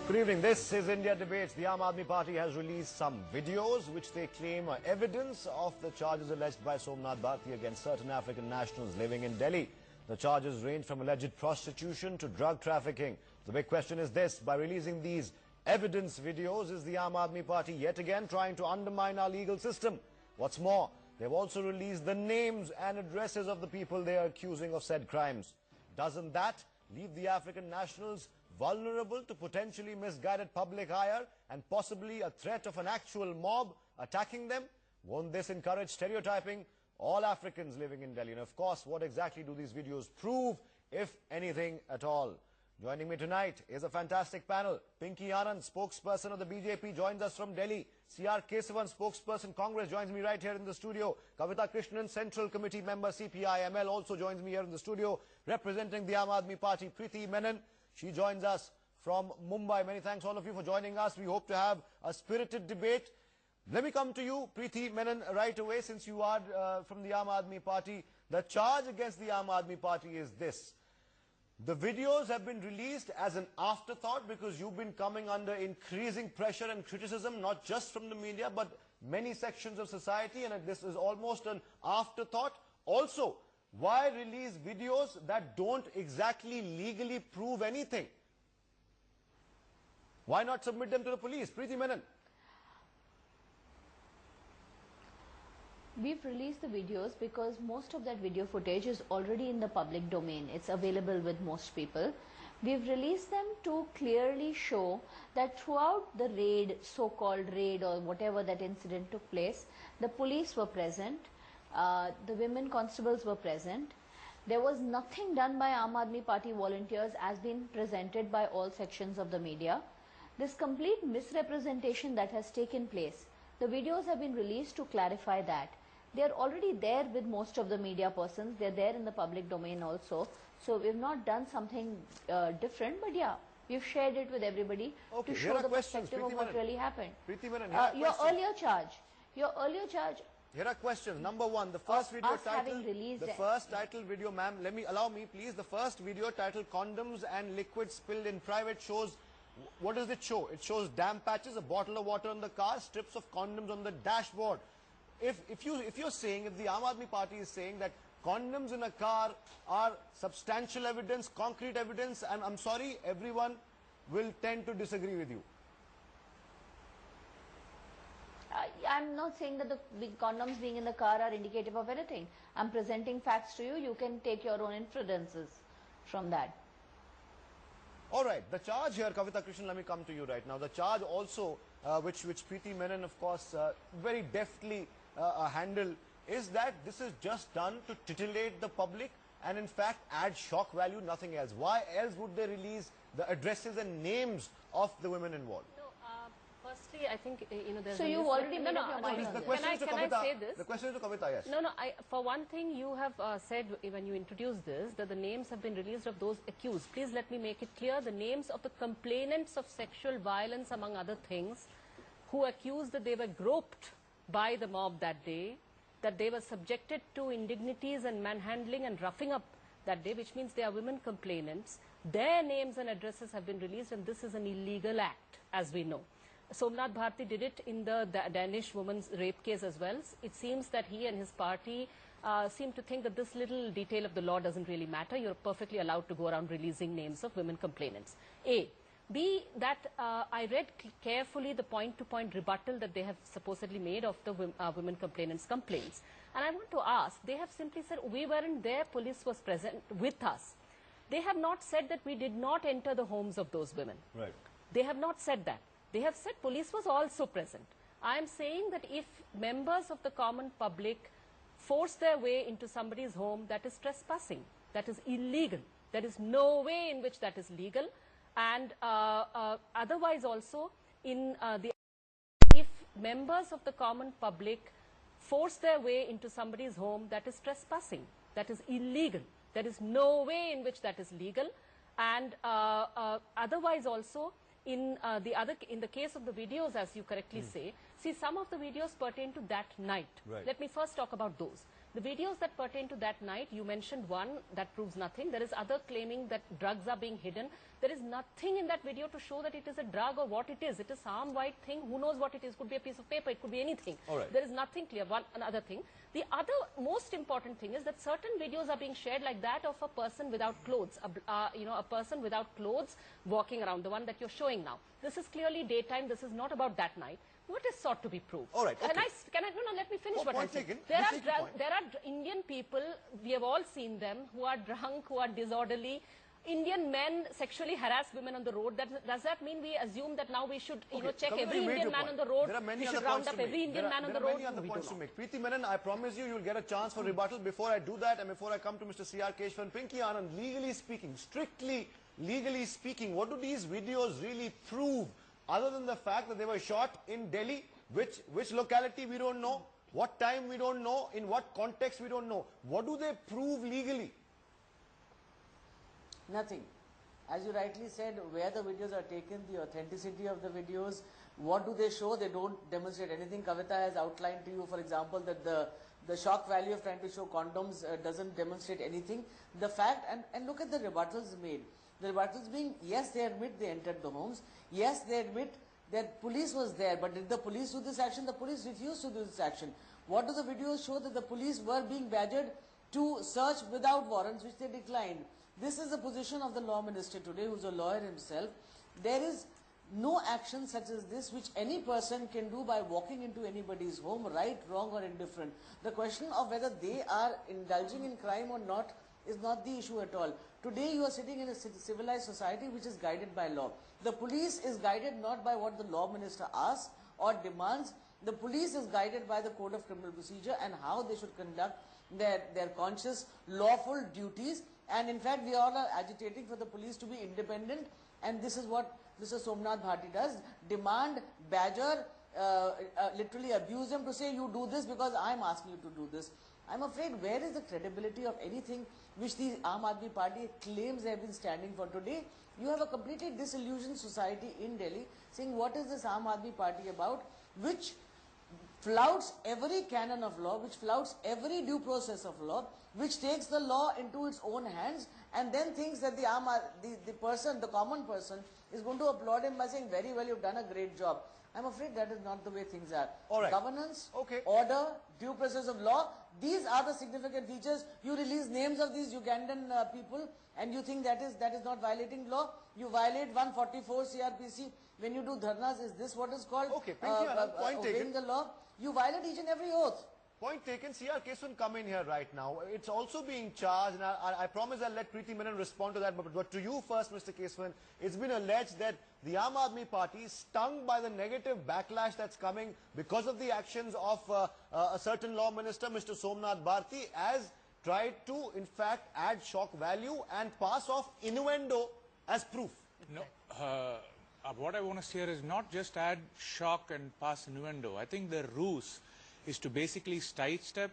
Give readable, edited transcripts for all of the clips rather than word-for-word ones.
Good evening. This is India Debates. The Aam Aadmi Party has released some videos which they claim are evidence of the charges alleged by Somnath Bharti against certain African nationals living in Delhi. The charges range from alleged prostitution to drug trafficking. The big question is this: by releasing these evidence videos, is the Aam Aadmi Party yet again trying to undermine our legal system? What's more, they've also released the names and addresses of the people they are accusing of said crimes. Doesn't that leave the African nationals vulnerable to potentially misguided public ire and possibly a threat of an actual mob attacking them? Won't this encourage stereotyping all Africans living in Delhi? And of course, what exactly do these videos prove, if anything at all? Joining me tonight is a fantastic panel. Pinky Anand, spokesperson of the BJP, joins us from Delhi. C.R.Kesavan, spokesperson Congress, joins me right here in the studio. Kavita Krishnan, Central Committee member CPI-ML, also joins me here in the studio. Representing the Aam Aadmi Party, Preeti Menon, she joins us from Mumbai. Many thanks all of you for joining us. We hope to have a spirited debate. Let me come to you, Preeti Menon, right away, since you are from the Aam Aadmi Party. The charge against the Aam Aadmi Party is this: the videos have been released as an afterthought because you've been coming under increasing pressure and criticism, not just from the media, but many sections of society, and this is almost an afterthought. Also, why release videos that don't exactly legally prove anything? Why not submit them to the police? Preeti Menon. We've released the videos because most of that video footage is already in the public domain. It's available with most people. We've released them to clearly show that throughout the raid, so-called raid or whatever that incident took place, the police were present, the women constables were present. There was nothing done by Aam Aadmi Party volunteers as been presented by all sections of the media. This complete misrepresentation that has taken place, the videos have been released to clarify that. They are already there with most of the media persons. They're there in the public domain also. So we've not done something different, but yeah, we've shared it with everybody to show the perspective of what really happened. Your earlier charge. Here are questions. Number one, the first video title, video, ma'am, allow me please, the first video titled "Condoms and Liquid Spilled in Private" shows, what does it show? It shows damp patches, a bottle of water on the car, strips of condoms on the dashboard. If the Aam Aadmi Party is saying that condoms in a car are substantial evidence, concrete evidence, and I'm sorry, everyone will tend to disagree with you. I'm not saying that the condoms being in the car are indicative of anything. I'm presenting facts to you. You can take your own inferences from that. All right, the charge here, Kavita Krishnan, let me come to you right now. The charge also, which Preeti Menon, of course, very deftly handled, is that this is just done to titillate the public and in fact add shock value, nothing else. Why else would they release the addresses and names of the women involved? Firstly, I think, there's so you've already made up your mind. Can I say this? The question is to Kavita, yes. No, for one thing, you have said when you introduced this that the names have been released of those accused. Please let me make it clear, the names of the complainants of sexual violence, among other things, who accused that they were groped by the mob that day, that they were subjected to indignities and manhandling and roughing up that day, which means they are women complainants. Their names and addresses have been released, and this is an illegal act, as we know. Somnath Bharti did it in the Danish woman's rape case as well. It seems that he and his party seem to think that this little detail of the law doesn't really matter. You're perfectly allowed to go around releasing names of women complainants. A. B, that I read carefully the point-to-point rebuttal that they have supposedly made of the women complainants' complaints. And I want to ask, they have simply said, we weren't there, police was present with us. They have not said that we did not enter the homes of those women. Right. They have not said that. They have said police was also present. I am saying that if members of the common public force their way into somebody's home, that is trespassing. That is illegal. There is no way in which that is legal. And otherwise also, if members of the common public force their way into somebody's home, that is trespassing. That is illegal. There is no way in which that is legal. And otherwise also, in the case of the videos, as you correctly say, see, some of the videos pertain to that night. Right. Let me first talk about those. The videos that pertain to that night, you mentioned one, that proves nothing. There is other claiming that drugs are being hidden. There is nothing in that video to show that it is a drug or what it is. It is some white thing. Who knows what it is? Could be a piece of paper. It could be anything. All right. There is nothing clear. Another thing. The other most important thing is that certain videos are being shared like that of a person without clothes. A person without clothes walking around, the one that you're showing now. This is clearly daytime. This is not about that night. What is sought to be proved? All right. Okay. No, let me finish what I'm saying. Taken. There are Indian people, we have all seen them, who are drunk, who are disorderly. Indian men sexually harass women on the road. Does that mean we assume that now we should check every Indian man on the road? We should round up every Indian man on the road? There are many other points to make. Preeti Menon, I promise you, you'll get a chance for rebuttal. Before I do that, and before I come to Mr. C.R.Kesavan, Pinky Anand, legally speaking, strictly legally speaking, what do these videos really prove? Other than the fact that they were shot in Delhi, which locality we don't know, what time we don't know, in what context we don't know. What do they prove legally? Nothing. As you rightly said, where the videos are taken, the authenticity of the videos, what do they show? They don't demonstrate anything. Kavita has outlined to you, for example, that the shock value of trying to show condoms doesn't demonstrate anything. The fact, and look at the rebuttals made. The rebuttals being, yes, they admit they entered the homes. Yes, they admit that police was there. But did the police do this action? The police refused to do this action. What do the videos show? That the police were being badgered to search without warrants, which they declined. This is the position of the law minister today, who's a lawyer himself. There is no action such as this which any person can do by walking into anybody's home, right, wrong or indifferent. The question of whether they are indulging in crime or not is not the issue at all. Today you are sitting in a civilized society which is guided by law. The police is guided not by what the law minister asks or demands. The police is guided by the Code of Criminal Procedure and how they should conduct their conscious, lawful duties. And in fact, we all are agitating for the police to be independent, and this is what Mr. Somnath Bharti does. Demand, badger, literally abuse them to say, you do this because I'm asking you to do this. I'm afraid, where is the credibility of anything which the Aam Aadmi Party claims they have been standing for today? You have a completely disillusioned society in Delhi saying, what is this Aam Aadmi Party about, which flouts every canon of law, which flouts every due process of law, which takes the law into its own hands, and then thinks that the common person is going to applaud him by saying, very well, you've done a great job. I'm afraid that is not the way things are. All right. Governance, okay, order, due process of law, these are the significant features. You release names of these Ugandan people, and you think that is not violating law? You violate 144 CRPC when you do dharnas. Is this what is called point obeying taken. the law? You violate each and every oath. Point taken. C.R.Kesavan come in here right now. It's also being charged, and I promise I'll let Preeti Menon respond to that, but to you first, Mr. Kesavan, it's been alleged that the Aam Aadmi Party is stung by the negative backlash that's coming because of the actions of a certain law minister, Mr. Somnath Bharti, as tried to, in fact, add shock value and pass off innuendo as proof. No, what I want to say here is not just add shock and pass innuendo. I think the ruse is to basically sidestep,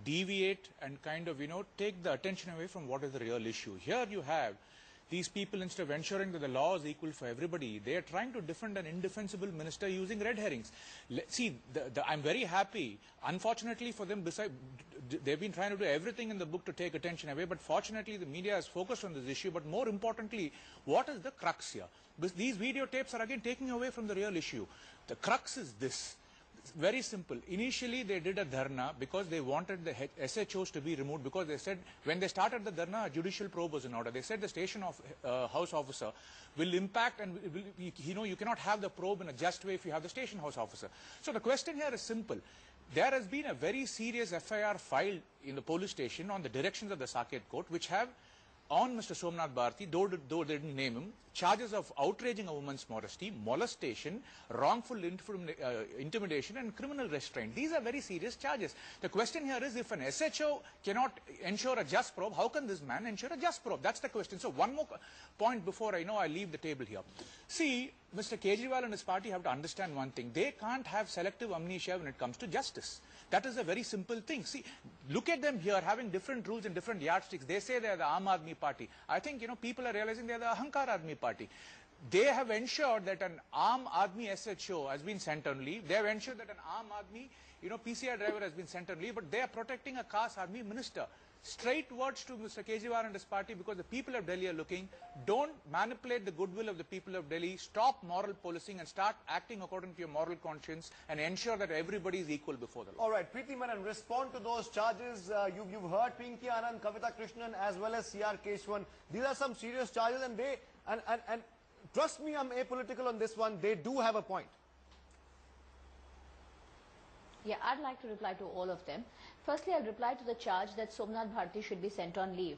deviate, and kind of, take the attention away from what is the real issue. Here you have these people, instead of ensuring that the law is equal for everybody, they are trying to defend an indefensible minister using red herrings. See, I'm very happy. Unfortunately for them, they've been trying to do everything in the book to take attention away, but fortunately the media has focused on this issue. But more importantly, what is the crux here? Because these videotapes are again taking away from the real issue. The crux is this. Very simple. Initially, they did a dharna because they wanted the SHOs to be removed, because they said when they started the dharna, a judicial probe was in order. They said the station of house officer will impact, and you cannot have the probe in a just way if you have the station house officer. So the question here is simple. There has been a very serious FIR filed in the police station on the directions of the Saket court, which have on Mr. Somnath Bharti, though they didn't name him, charges of outraging a woman's modesty, molestation, wrongful intimidation, and criminal restraint. These are very serious charges. The question here is, if an SHO cannot ensure a just probe, how can this man ensure a just probe? That's the question. So one more point before I leave the table here. See, Mr. Kejriwal and his party have to understand one thing. They can't have selective amnesia when it comes to justice. That is a very simple thing. See, look at them here having different rules and different yardsticks. They say they are the Aam Aadmi Party. I think, people are realizing they are the Ahankar Aadmi Party. They have ensured that an Aam Aadmi SHO has been sent on leave. They have ensured that an Aam Aadmi PCR driver has been sent on leave, but they are protecting a caste army minister. Straight words to Mr. Kesavan and his party, because the people of Delhi are looking. Don't manipulate the goodwill of the people of Delhi. Stop moral policing and start acting according to your moral conscience and ensure that everybody is equal before the law. All right, Preeti Menon, respond to those charges. You've heard Pinky Anand, Kavita Krishnan, as well as C.R.Kesavan. These are some serious charges, and and trust me, I'm apolitical on this one. They do have a point. Yeah, I'd like to reply to all of them. Firstly, I'll reply to the charge that Somnath Bharti should be sent on leave.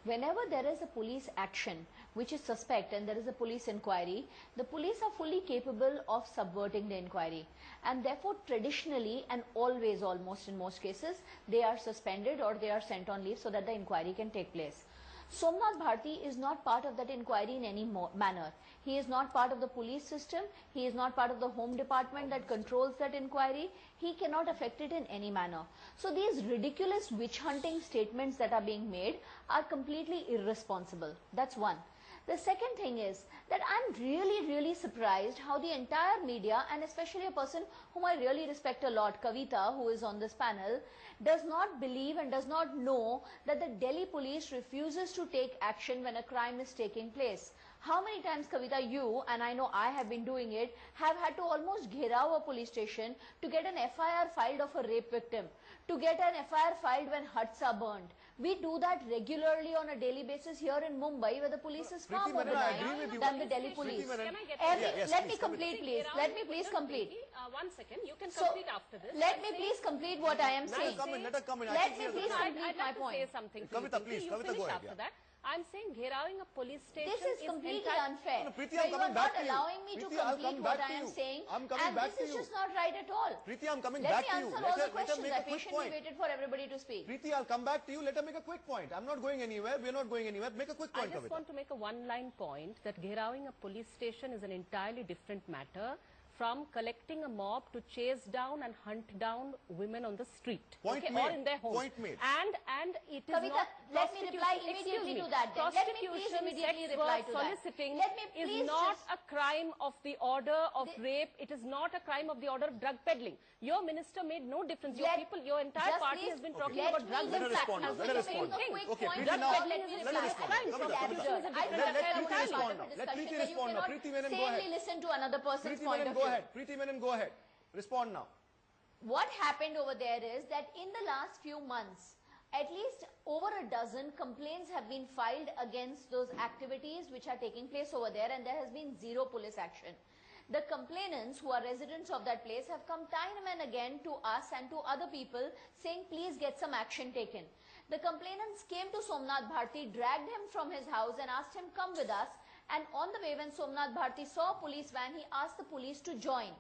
Whenever there is a police action which is suspect and there is a police inquiry, the police are fully capable of subverting the inquiry. And therefore, traditionally and always, almost in most cases, they are suspended or they are sent on leave so that the inquiry can take place. Somnath Bharti is not part of that inquiry in any manner. He is not part of the police system. He is not part of the home department that controls that inquiry. He cannot affect it in any manner. So these ridiculous witch hunting statements that are being made are completely irresponsible. That's one. The second thing is that I'm really surprised how the entire media, and especially a person whom I really respect a lot, Kavita, who is on this panel, does not believe and does not know that the Delhi police refuses to take action when a crime is taking place. How many times, Kavita, you, and I know I have been doing it, have had to almost gherao a police station to get an FIR filed of a rape victim, to get an FIR filed when huts are burned. We do that regularly on a daily basis here in Mumbai, where the police is far more benign than the Delhi police. Let me complete, please. Let me please complete. 1 second. You can complete after this. Let me please complete what I am saying. Let her come in. Let me please complete my point. Say something. Kavita, please. Kavita, go ahead. After that. I'm saying gherowing a police station This is completely unfair. No, Preeti, so I'm you are coming back not to you. allowing me Preeti, to I'll complete come what back I to am you. saying. I'm coming And back this to is you. just not right at all. Preeti, I'm coming Let back me to you. answer all the Let her questions. make I a quick patiently point. waited for everybody to speak. Preeti, I'll come back to you. Let her make a quick point. I'm not going anywhere. We're not going anywhere. Make a quick I point, just Kavita. want to make a one-line point that gherowing a police station is an entirely different matter from collecting a mob to chase down and hunt down women on the street, Point or made. in their homes. Point made. And it is Kavita, not let me reply prostitution. immediately Excuse to me. that then. Let me please Prostitution, immediately sex reply work, to that. soliciting Let me is please not just- a crime of the order of rape. It is not a crime of the order of drug peddling. Your minister made no difference. Your entire just party please has been let talking me about drugs Let her and respond now. sex. Let her It's the same respond now. thing. Okay, point. Preeti, Drug now, peddling is let her respond. crimes. Kavita, Prostitution is a Kavita. different Let affair. Preeti respond now. Let Preeti respond now. Preeti Menon, go ahead. listen to another person's Preeti point Menon, of go view. ahead. Preeti Menon, go ahead. Respond now. What happened over there is that in the last few months, at least over a dozen complaints have been filed against those activities which are taking place over there, and there has been zero police action. The complainants, who are residents of that place, have come time and again to us and to other people saying, please get some action taken. The complainants came to Somnath Bharti, dragged him from his house and asked him, come with us. And on the way, when Somnath Bharti saw a police van, he asked the police to join.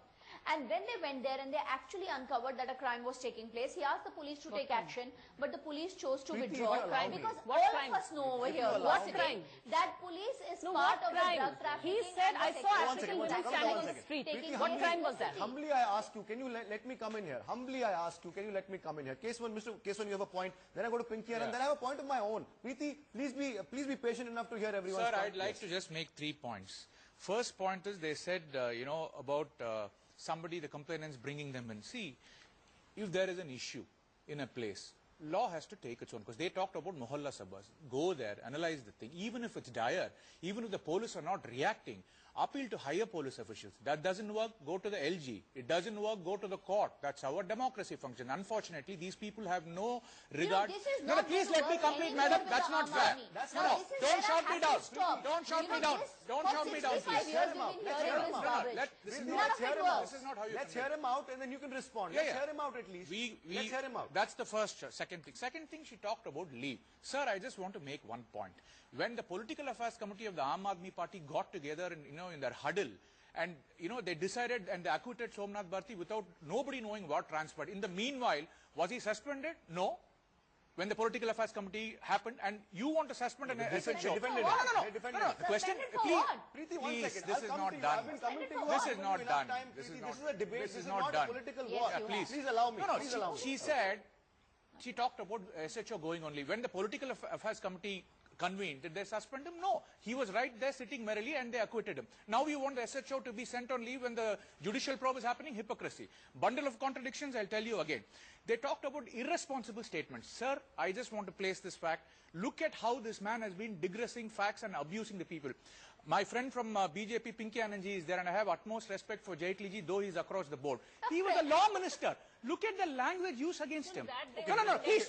And when they went there and they actually uncovered that a crime was taking place, he asked the police to take action, but the police chose to Preeti, withdraw. if you allow me. Because What all crime? of us know over If here you allow what's me. crime, that police is No, part what of the crime? drug trafficking. He said, and I the saw sexual African women trafficking standing that on is the street. taking What place crime in was the that? city. Humbly I ask you, can you let me come in here? Humbly I ask you, can you let me come in here? Kesavan, Mr. Kesavan, you have a point. Then I go to Pinky and then I have a point of my own. Preeti, please be patient enough to hear everyone's Sir, point. I'd like to just make 3 points. First point is they said, about somebody, the complainants, bringing them in. See, if there is an issue in a place, law has to take its own, because they talked about Mohalla Sabhas. Go there, analyze the thing. Even if it's dire, even if the police are not reacting, appeal to higher police officials. That doesn't work, go to the LG. It doesn't work, go to the court. That's how our democracy functions. Unfortunately, these people have no regard. this is No, not please going to let me work complete, anywhere madam. with That's the not armed fair. army. No, This is don't where I shout me have to down. stop. Don't shout me down. Don't For shout me down, 65 please. years we've been Let's hearing hear this him out. garbage. This is None not- of it him out. works. This is not how you Let's conduct. hear him out and then you can respond. Yeah, Let's yeah. hear him out at least. Let's hear him out. That's the first. Second thing. Second thing, she talked about leave. Sir, I just want to make one point. When the Political Affairs Committee of the Aam Aadmi Party got together in their huddle, and they decided and they acquitted Somnath Bharti without nobody knowing what transpired. In the meanwhile, was he suspended? No. When the Political Affairs Committee happened, and you want to suspend an SHO. defended No, him. no, no. They defended No, no. him. The question, Suspended for please, what? Preeti, one please, second. this I'll is come not to you. done. I've been coming to you. This I've is given not you enough done. time, This Preeti. is This not. is a debate. This This is is not not a done. political Yes, war. you Please. Please allow me. No, Please allow me. she said, she talked about SHO going only. When the Political Affairs Committee convened? Did they suspend him? No. He was right there sitting merrily and they acquitted him. Now you want the SHO to be sent on leave when the judicial probe is happening? Hypocrisy. Bundle of contradictions, I'll tell you again. They talked about irresponsible statements. Sir, I just want to place this fact. Look at how this man has been digressing facts and abusing the people. My friend from BJP, Pinky Anandji, is there, and I have utmost respect for Jaitliji, though he's across the board. He was a law minister. Look at the language used against him. No, please,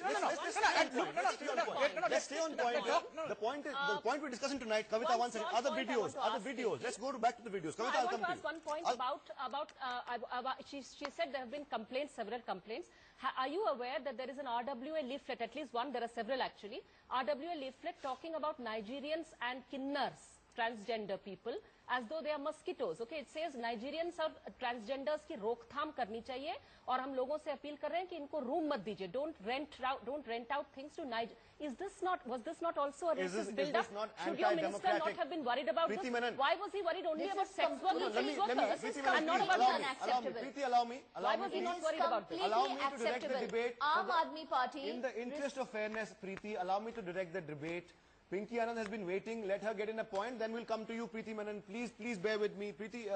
Let's stay on point. The point we're discussing tonight, Kavita, once again, other videos. Let's go back to the videos. Kavita, I want to ask one point about she said there have been complaints, several complaints. Are you aware that there is an RWA leaflet, at least one, there are several actually, RWA leaflet talking about Nigerians and Kinnars, transgender people, as though they are mosquitoes. Okay, it says Nigerians और transgenders की रोकथाम करनी चाहिए और हम लोगों से appeal कर रहे हैं कि इनको room मत दीजिए. Don't rent out things to Niger. Was this not also a racist build-up? Should your minister not have been worried about this? Why was he worried only about sex workers and not about unacceptable? Preeti, allow me. Why was he not worried about this? Allow me to direct the debate. Aam Aadmi Party. In the interest of fairness, Preeti, allow me to direct the debate. Pinky Anand has been waiting. Let her get in a point. Then we'll come to you, Preeti Menon. Please bear with me. Preeti,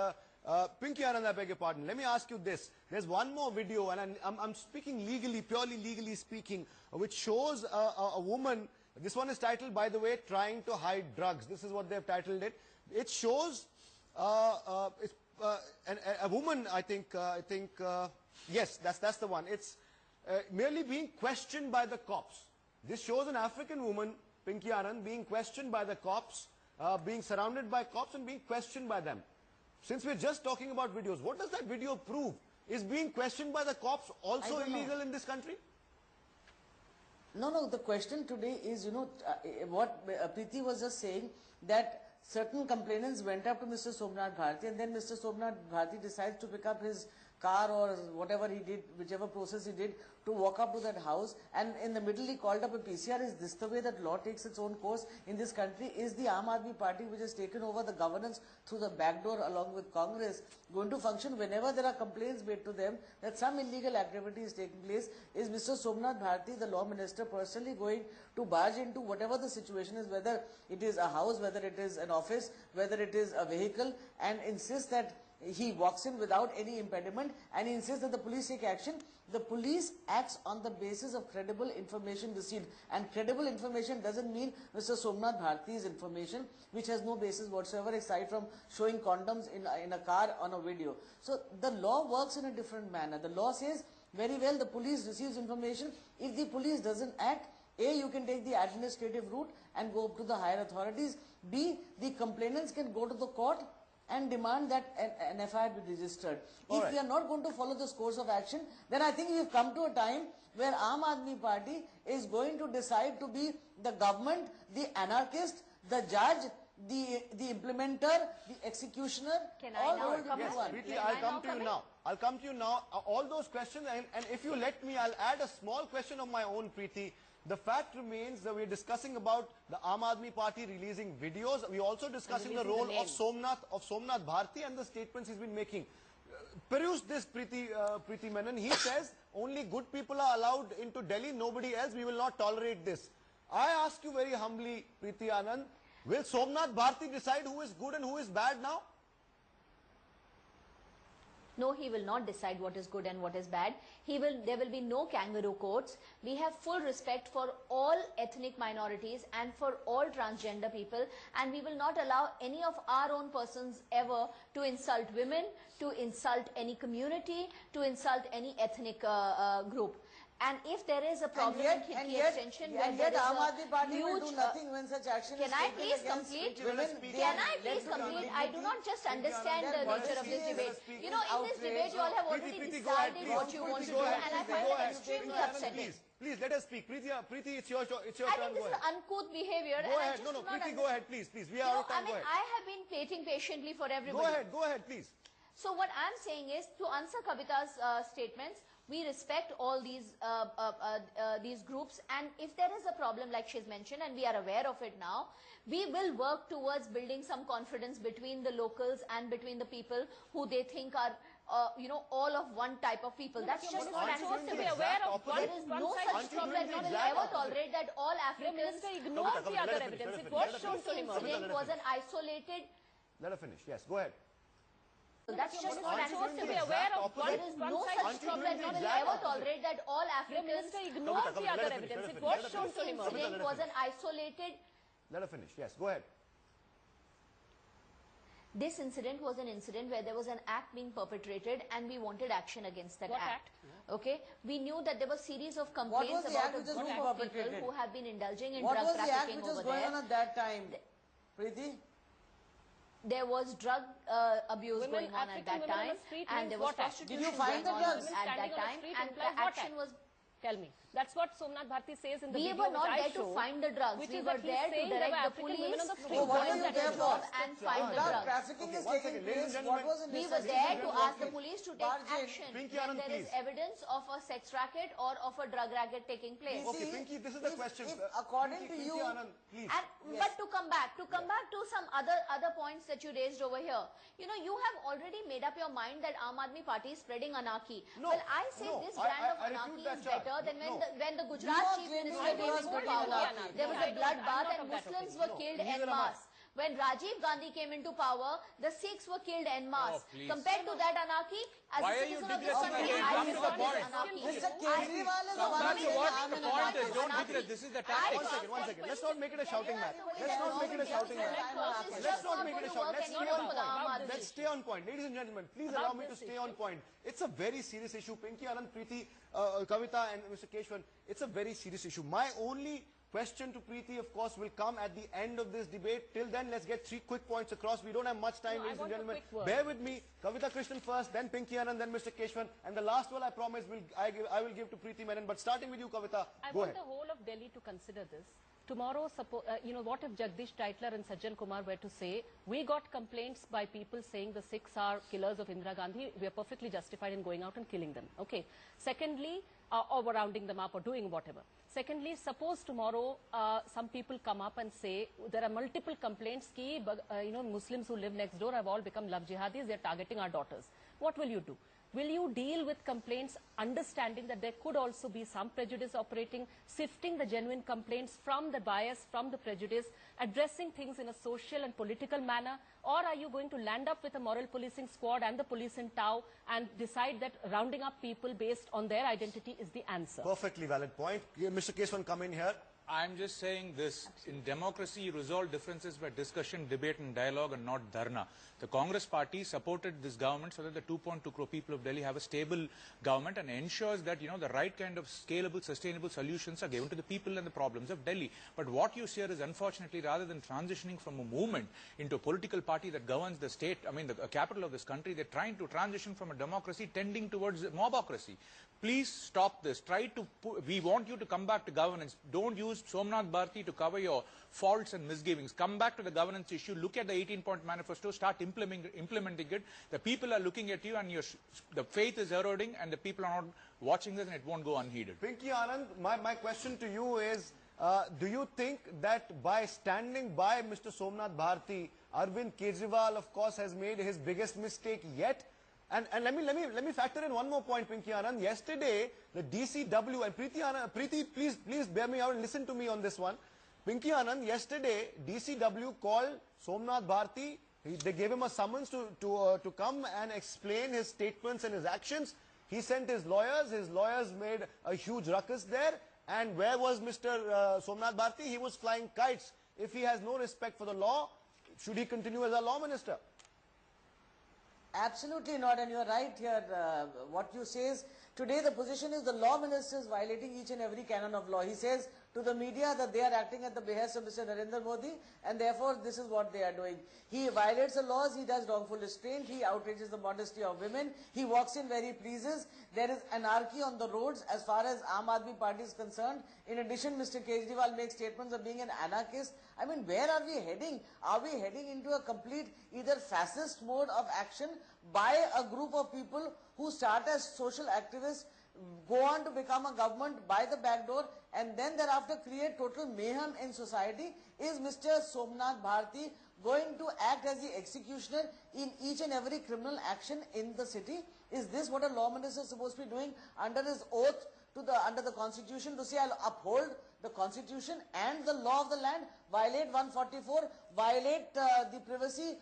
Pinky Anand, I beg your pardon. Let me ask you this. There's one more video, and I'm speaking legally, purely legally speaking, which shows a woman. This one is titled, by the way, Trying to Hide Drugs. This is what they've titled it. It shows a woman, I think, yes, that's the one. It's merely being questioned by the cops. This shows an African woman, Pinky Anand, being questioned by the cops, being surrounded by cops and being questioned by them. Since we're just talking about videos, what does that video prove? Is being questioned by the cops also illegal in this country? No, the question today is, what Preeti was just saying, that certain complainants went up to Mr. Somnath Bharti, and then Mr. Somnath Bharti decides to pick up his car or whatever he did, whichever process he did, to walk up to that house, and in the middle he called up a PCR. Is this the way that law takes its own course in this country? Is the Aam Aadmi Party, which has taken over the governance through the back door along with Congress, going to function whenever there are complaints made to them that some illegal activity is taking place? Is Mr. Somnath Bharti, the law minister, personally going to barge into whatever the situation is, whether it is a house, whether it is an office, whether it is a vehicle, and insist that he walks in without any impediment, and he insists that the police take action? The police acts on the basis of credible information received, and credible information doesn't mean Mr. Somnath Bharti's information, which has no basis whatsoever aside from showing condoms in a car on a video. So the law works in a different manner. The law says very well the police receives information. If the police doesn't act, A, you can take the administrative route and go up to the higher authorities. B, the complainants can go to the court and demand that an FIR be registered. If we are not going to follow this course of action, then I think we've come to a time where Aam Aadmi Party is going to decide to be the government, the anarchist, the judge, the implementer, the executioner. Can I now come Yes, Preeti, I'll come to you now. All those questions, and if you let me, I'll add a small question of my own, Preeti. The fact remains that we're discussing about the Aam Aadmi Party releasing videos. We're also discussing the role of Somnath Bharti and the statements he's been making. Peruse this, Preeti Menon. He says only good people are allowed into Delhi, nobody else. We will not tolerate this. I ask you very humbly, Preeti Anand, will Somnath Bharti decide who is good and who is bad now? No, he will not decide what is good and what is bad. There will be no kangaroo courts. We have full respect for all ethnic minorities and for all transgender people, and we will not allow any of our own persons ever to insult women, to insult any community, to insult any ethnic group. And if there is a problem in Khidki extension, and yet Aam Aadmi Party will do nothing when such action is taken. Can I please complete? I do not just understand the nature of this debate. You know, in this debate, you all have already decided what you want to do, and I find that extremely upsetting. Please, let us speak. Preeti, it's your turn. I think this is uncouth behavior. Go ahead. No, Preeti, go ahead, please. We are out of time. Go ahead. I have been waiting patiently for everybody. Go ahead, please. So what I'm saying is, to answer Kavita's statements, we respect all these groups, and if there is a problem like she's mentioned, and we are aware of it now, we will work towards building some confidence between the locals and between the people who they think are all of one type of people. That's just not Aren't you acceptable. doing the exact opposite? There is no such problem. We will never tolerate that all The Africans. minister ignores the other evidence. It was shown to him. This incident was an isolated. Let her finish. Yes, go ahead. That's just not Aren't you acceptable. to be aware of There is no such problem. We will never tolerate that all The Africans. minister ignores the other evidence. It was shown to him. This incident was an isolated. Let her finish. Yes, go ahead. This incident was an incident where there was an act being perpetrated and we wanted action against that What act. act? Okay, we knew that there were series of was complaints the about act a which was group being of people perpetrated? who have been indulging in What drug was the act trafficking which was over going there. on at that time? Preeti? There was drug abuse Women, going on at African that women on time, the street and means there was what act? prostitution Did you find going the on drugs? at that Standing on the time, street and implies the what action act? was. Tell me. That's what Somnath Bharti says in the We video were not which I there to showed, find the drugs. which We is were that he's there to saying there direct were the African women on the police street. to what go are into you the there job for? and find the Drug drugs. trafficking is one taking second, ladies and place. What gentlemen. was in We this were incident? there to ask the police to take Bargain. action Pinky when Anand, there is please. evidence of a sex racket or of a drug racket taking place. Okay, See, Pinky, this is the if- question. if according to Pinky you- Anand, please. And but to come back to some other points that you raised over here, you have already made up your mind that Aam Aadmi Party is spreading anarchy. No, Well, I say no, this I- brand of I refute anarchy that is charge. better than No. when the You Gujarat are chief claiming minister that came you are into spreading power. anarchy. There was No, a bloodbath I'm not and of that Muslims opinion. were No, killed neither en am I. masse. When Rajiv Gandhi came into power, the Sikhs were killed en masse. Oh, please. Compared to that anarchy, as Why a are you citizen of this digressing country, again? I Come to the support this point. anarchy. Mr. Kejriwal is the Come one back who to said what I'm the in point anarchy. is. Don't digress. This is the tactic. One second. Let's not make it a shouting match. Let's not make it a shouting match. It's Let's just not not make it a going to shout. work Let's anymore stay on for the Aam point. Aadmi. Let's stay on point. Ladies and gentlemen, please allow me to stay on point. It's a very serious issue. Pinky Anand, Preeti, Kavita and Mr. Kesavan, it's a very serious issue. My only question to Preeti, of course, will come at the end of this debate. Till then, let's get 3 quick points across. We don't have much time, No, I ladies and want a gentlemen. quick word. Bear with me. Kavita Krishnan first, then Pinky Anand, then Mr. Kesavan. And the last one, I promise, I will give to Preeti Menon. But starting with you, Kavita, I go want ahead. the whole of Delhi to consider this. Tomorrow, what if Jagdish Titler and Sajjan Kumar were to say, we got complaints by people saying the Sikhs are killers of Indira Gandhi, we are perfectly justified in going out and killing them. Okay. Secondly, or rounding them up or doing whatever. Secondly, suppose tomorrow some people come up and say there are multiple complaints ki, Muslims who live next door have all become love jihadis, they are targeting our daughters. What will you do? Will you deal with complaints understanding that there could also be some prejudice operating, sifting the genuine complaints from the bias, from the prejudice, addressing things in a social and political manner? Or are you going to land up with a moral policing squad and the police in tow and decide that rounding up people based on their identity is the answer? Perfectly valid point. Mr. Kesavan, come in here. I'm just saying this. In democracy, you resolve differences by discussion, debate and dialogue and not dharna. The Congress party supported this government so that the 2.2 crore people of Delhi have a stable government and ensures that, the right kind of scalable, sustainable solutions are given to the people and the problems of Delhi. But what you see here is, unfortunately, rather than transitioning from a movement into a political party that governs the state, the capital of this country, they're trying to transition from a democracy tending towards mobocracy. Please stop this. We want you to come back to governance. Don't use Somnath Bharti to cover your faults and misgivings. Come back to the governance issue. Look at the 18-point manifesto. Start implementing it. The people are looking at you and the faith is eroding and the people are not watching this and it won't go unheeded. Pinky Anand, my question to you is, do you think that by standing by Mr. Somnath Bharti, Arvind Kejriwal, of course, has made his biggest mistake yet? And let me factor in one more point, Pinky Anand. Yesterday, the DCW, and Preeti, please bear me out and listen to me on this one. Pinky Anand, yesterday, DCW called Somnath Bharti. They gave him a summons to come and explain his statements and his actions. He sent his lawyers. His lawyers made a huge ruckus there. And where was Mr. Somnath Bharti? He was flying kites. If he has no respect for the law, should he continue as a law minister? Absolutely not, and you are right here. What you say is, today the position is the law minister is violating each and every canon of law. He says to the media that they are acting at the behest of Mr. Narendra Modi and therefore this is what they are doing. He violates the laws, he does wrongful restraint, he outrages the modesty of women, he walks in where he pleases. There is anarchy on the roads as far as Aam Aadmi Party is concerned. In addition, Mr. Kejriwal makes statements of being an anarchist. I mean, where are we heading? Are we heading into a complete either fascist mode of action by a group of people who start as social activists go on to become a government by the back door and then thereafter create total mayhem in society? Is Mr. Somnath Bharti going to act as the executioner in each and every criminal action in the city? Is this what a law minister is supposed to be doing under his oath to under the constitution, to say I'll uphold the constitution and the law of the land, violate 144, violate the privacy,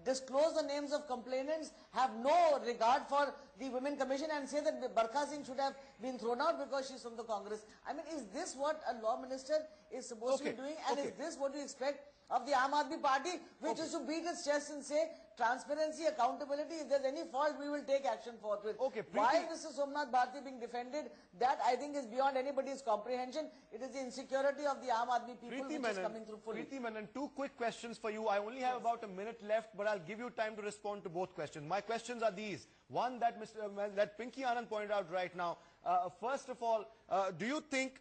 disclose the names of complainants, have no regard for the Women Commission and say that Barkha Singh should have been thrown out because she's from the Congress? I mean, is this what a law minister is supposed to be doing? And is this what you expect of the Aam Aadmi Party, which is to beat its chest and say transparency, accountability, if there's any fault, we will take action forthwith. Why is Mr. Somnath Bharti being defended? That I think is beyond anybody's comprehension. It is the insecurity of the Aam Aadmi people which is coming through fully. Preeti Menon, two quick questions for you. I only have about a minute left, but I'll give you time to respond to both questions. My questions are these. One that that Pinky Anand pointed out right now. First of all, do you think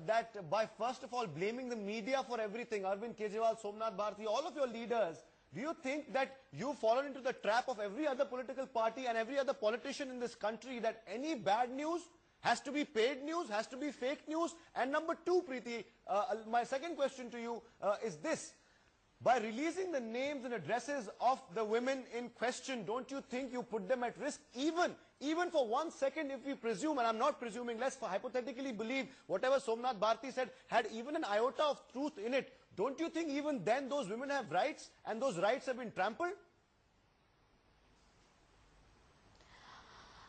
that by first of all blaming the media for everything, Arvind Kejriwal, Somnath Bharti, all of your leaders, do you think that you've fallen into the trap of every other political party and every other politician in this country that any bad news has to be paid news, has to be fake news? And number two, Preeti, my second question to you is this. By releasing the names and addresses of the women in question, don't you think you put them at risk even for 1 second, if we presume, and I'm not presuming, let's hypothetically believe whatever Somnath Bharti said had even an iota of truth in it, don't you think even then those women have rights and those rights have been trampled?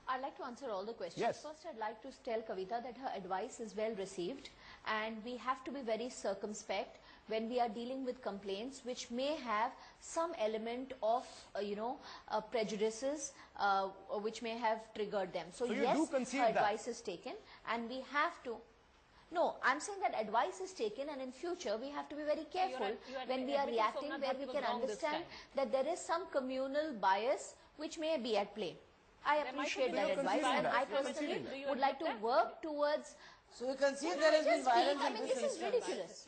I'd like to answer all the questions. Yes. First, I'd like to tell Kavita that her advice is well received and we have to be very circumspect when we are dealing with complaints which may have some element of, prejudices which may have triggered them. So you yes, do concede her advice is taken and we have to. No, I'm saying that advice is taken and in future we have to be very careful when we are reacting, where we can understand that there is some communal bias which may be at play. I appreciate that advice and I personally would like to work towards. So you can see there has been violence in this is ridiculous.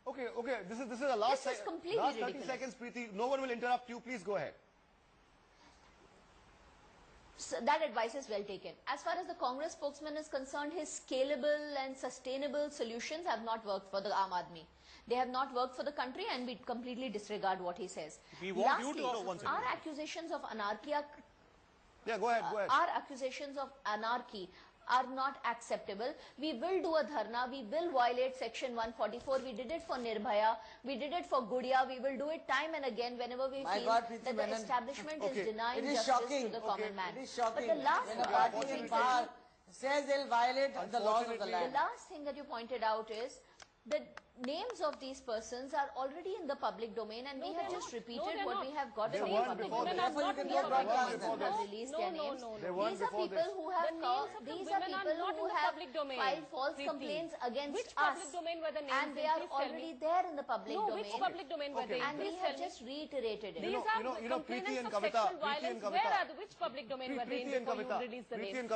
Okay, this is a last, This is completely last 30 ridiculous. seconds, Preeti. No one will interrupt you. Please go ahead. So that advice is well taken. As far as the Congress spokesman is concerned, his scalable and sustainable solutions have not worked for the Aam Aadmi. They have not worked for the country and we completely disregard what he says. We want you Lastly, to our accusations of anarchy are go ahead. our accusations of anarchy are not acceptable. We will do a dharna. We will violate section 144. We did it for Nirbhaya. We did it for Gudia. We will do it time and again whenever we feel that the establishment is denying justice to the common man. It is shocking. But the last when a party in power says they'll violate the laws of the land. The last thing that you pointed out is the names of these persons are already in the public domain and we have just repeated what we have got from the public domain. We are not the ones who have released their names. These are people who have filed false complaints against us and they are already there in the public domain. Which public domain were they? And we have just reiterated it. These are complainants of sexual violence. Where are which public domain were they in before you release the names?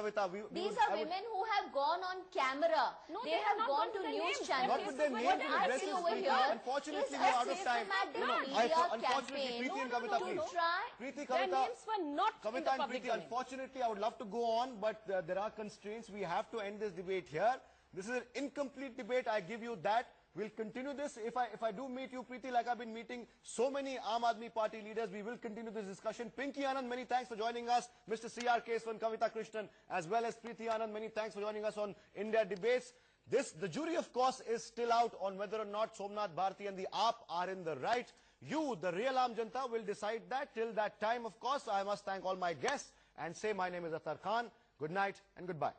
These are women who have gone on camera. They have gone to news channels. What I'm asking over here unfortunately, is we are a out of time. systematic media Unfortunately, campaign Preeti and Kavita, to please. try. Preeti, Their Kavita, names were not in the Kavita and public Preeti, domain. unfortunately, I would love to go on, but there are constraints. We have to end this debate here. This is an incomplete debate. I give you that. We'll continue this. If I do meet you, Preeti, like I've been meeting so many Aam Aadmi Party leaders, we will continue this discussion. Pinky Anand, many thanks for joining us. Mr. C.R.Kesavan, Kavita Krishnan, as well as Preeti Anand, many thanks for joining us on India Debates. The jury, of course, is still out on whether or not Somnath Bharti and the AAP are in the right. You, the real Aam Janta, will decide that. Till that time, of course, I must thank all my guests and say my name is Atar Khan. Good night and goodbye.